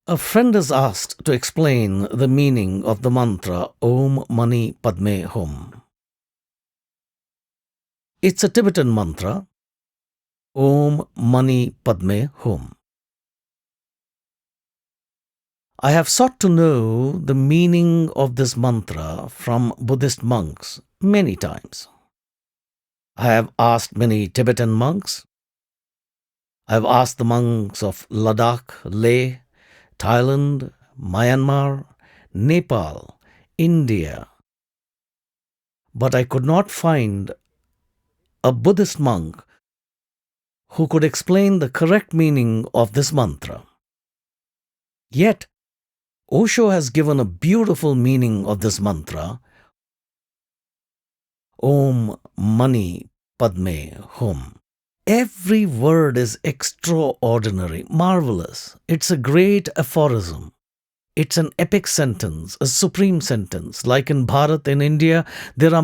A friend is asked to explain the meaning of the mantra Om Mani Padme Hum. It's a Tibetan mantra, Om Mani Padme Hum. I have sought to know the meaning of this mantra from Buddhist monks many times. I have asked many Tibetan monks. I have asked the monks of Ladakh, Leh, Thailand, Myanmar, Nepal, India. But I could not find a Buddhist monk who could explain the correct meaning of this mantra. Yet, Osho has given a beautiful meaning of this mantra, Om Mani Padme Hum. Every word is extraordinary, marvelous. It's a great aphorism. It's an epic sentence, a supreme sentence. Like in Bharat, in India, there are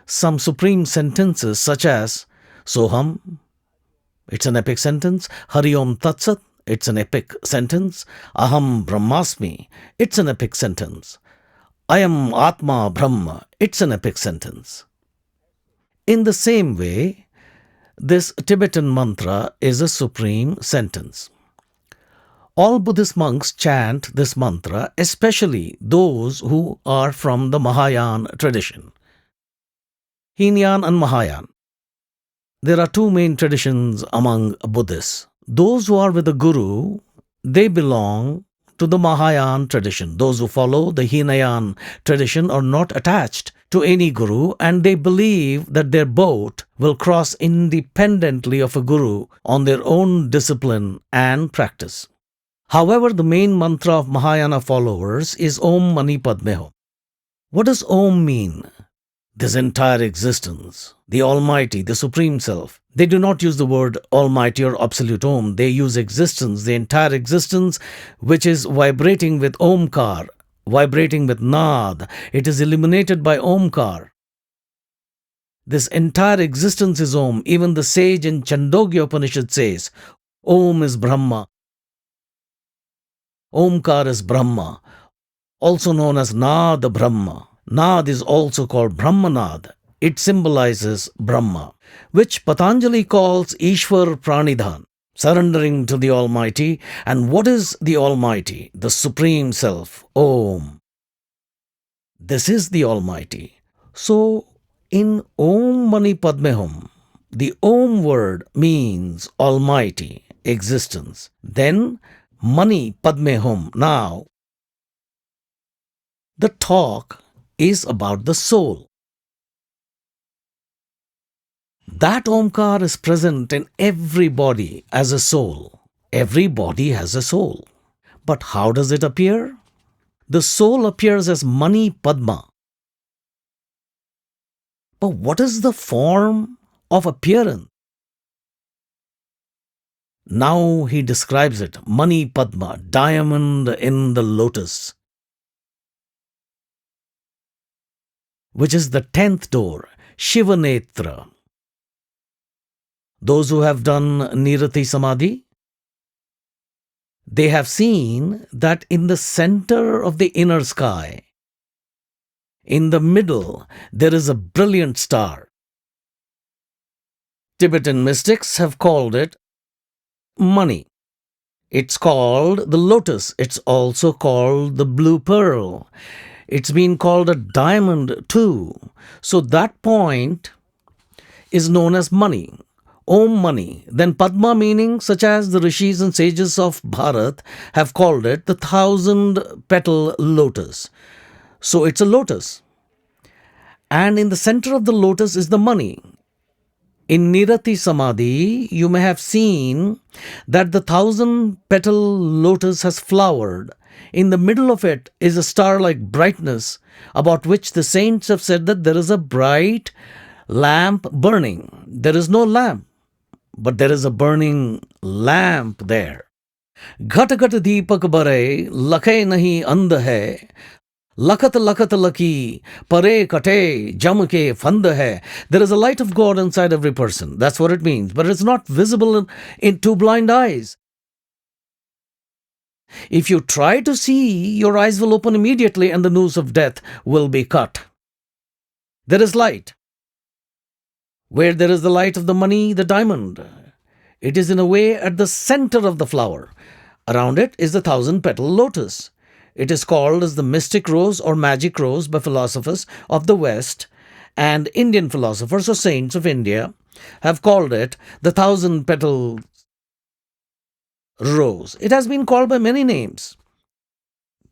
some supreme sentences such as Soham, it's an epic sentence. Hari Om Tat Sat, it's an epic sentence. Aham Brahmasmi, it's an epic sentence. I am Atma Brahma, it's an epic sentence. In the same way, this Tibetan mantra is a supreme sentence. All Buddhist monks chant this mantra, especially those who are from the Mahayana tradition. Hinayan and Mahayana. There are two main traditions among Buddhists. Those who are with the Guru, they belong to the Mahayana tradition. Those who follow the Hinayan tradition are not attached to any Guru, and they believe that their boat will cross independently of a Guru on their own discipline and practice. However, the main mantra of Mahayana followers is Om Mani Padme Hum. What does Om mean? This entire existence, the Almighty, the Supreme Self. They do not use the word Almighty or Absolute Om. They use existence, the entire existence, which is vibrating with Omkar, vibrating with Nad. It is illuminated by Omkar. This entire existence is Om. Even the sage in Chandogya Upanishad says, Om is Brahma. Omkar is Brahma, also known as Nad Brahma. Nad is also called Brahmanad. It symbolizes Brahma, which Patanjali calls Ishwar Pranidhan, surrendering to the Almighty. And what is the Almighty? The Supreme Self, Om. This is the Almighty. So, in Om Mani Padme Hum, the Om word means Almighty, existence. Then, Mani Padme Hum. Now, the talk is about the soul. That Omkar is present in every body as a soul. Every body has a soul. But how does it appear? The soul appears as Mani Padma. But what is the form of appearance? Now he describes it, Mani Padma, diamond in the lotus, which is the 10th door, Shivanetra. Those who have done Nirati Samadhi, they have seen that in the center of the inner sky, in the middle, there is a brilliant star. Tibetan mystics have called it Mani. It's called the lotus. It's also called the blue pearl. It's been called a diamond too. So that point is known as Mani. Om Mani. Then Padma meaning, such as the rishis and sages of Bharat have called it, the 1,000-petal lotus. So it's a lotus. And in the center of the lotus is the Mani. In Nirati Samadhi, you may have seen that the 1,000-petal lotus has flowered. In the middle of it is a star-like brightness, about which the saints have said that there is a bright lamp burning. There is no lamp, but there is a burning lamp there. Ghat ghat deepak bare, lakhe nahi andh hai. Lakat lakat laki, pare kate, jam ke fand hai. There is a light of God inside every person. That's what it means. But it's not visible in two blind eyes. If you try to see, your eyes will open immediately and the noose of death will be cut. There is light. Where there is the light of the money, the diamond. It is in a way at the center of the flower. Around it is the 1,000-petal lotus. It is called as the mystic rose or magic rose by philosophers of the West, and Indian philosophers or saints of India have called it the 1,000-petal rose. It has been called by many names.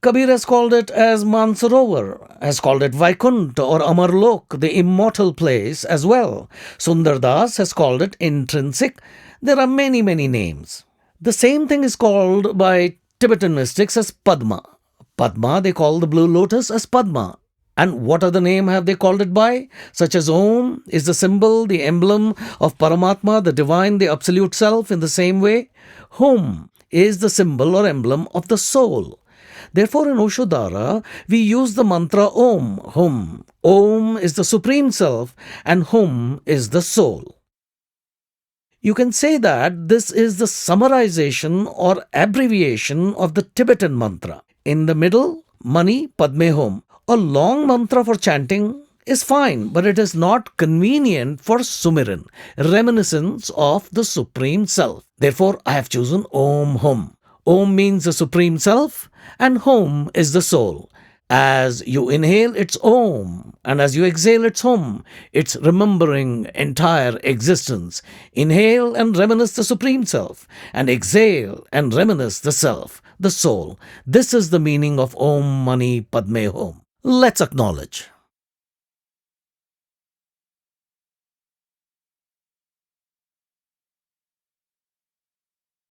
Kabir has called it as Mansarovar, has called it Vaikuntha or Amarlok, the immortal place as well. Sundar Das has called it intrinsic. There are many, many names. The same thing is called by Tibetan mystics as Padma. Padma, they call the blue lotus as Padma. And what other name have they called it by? Such as Om is the symbol, the emblem of Paramatma, the divine, the absolute self. In the same way, Hum is the symbol or emblem of the soul. Therefore, in Oshodhara, we use the mantra Om, Hum. Om is the Supreme Self and Hum is the soul. You can say that this is the summarization or abbreviation of the Tibetan mantra. In the middle, Mani Padme Hum. A long mantra for chanting is fine, but it is not convenient for sumiran, reminiscence of the Supreme Self. Therefore, I have chosen Om Hum. Om means the Supreme Self and Hum is the soul. As you inhale, it's Om, and as you exhale, it's Hum. It's remembering entire existence. Inhale and reminisce the Supreme Self, and exhale and reminisce the Self, the soul. This is the meaning of Om Mani Padme Hum. Let's acknowledge.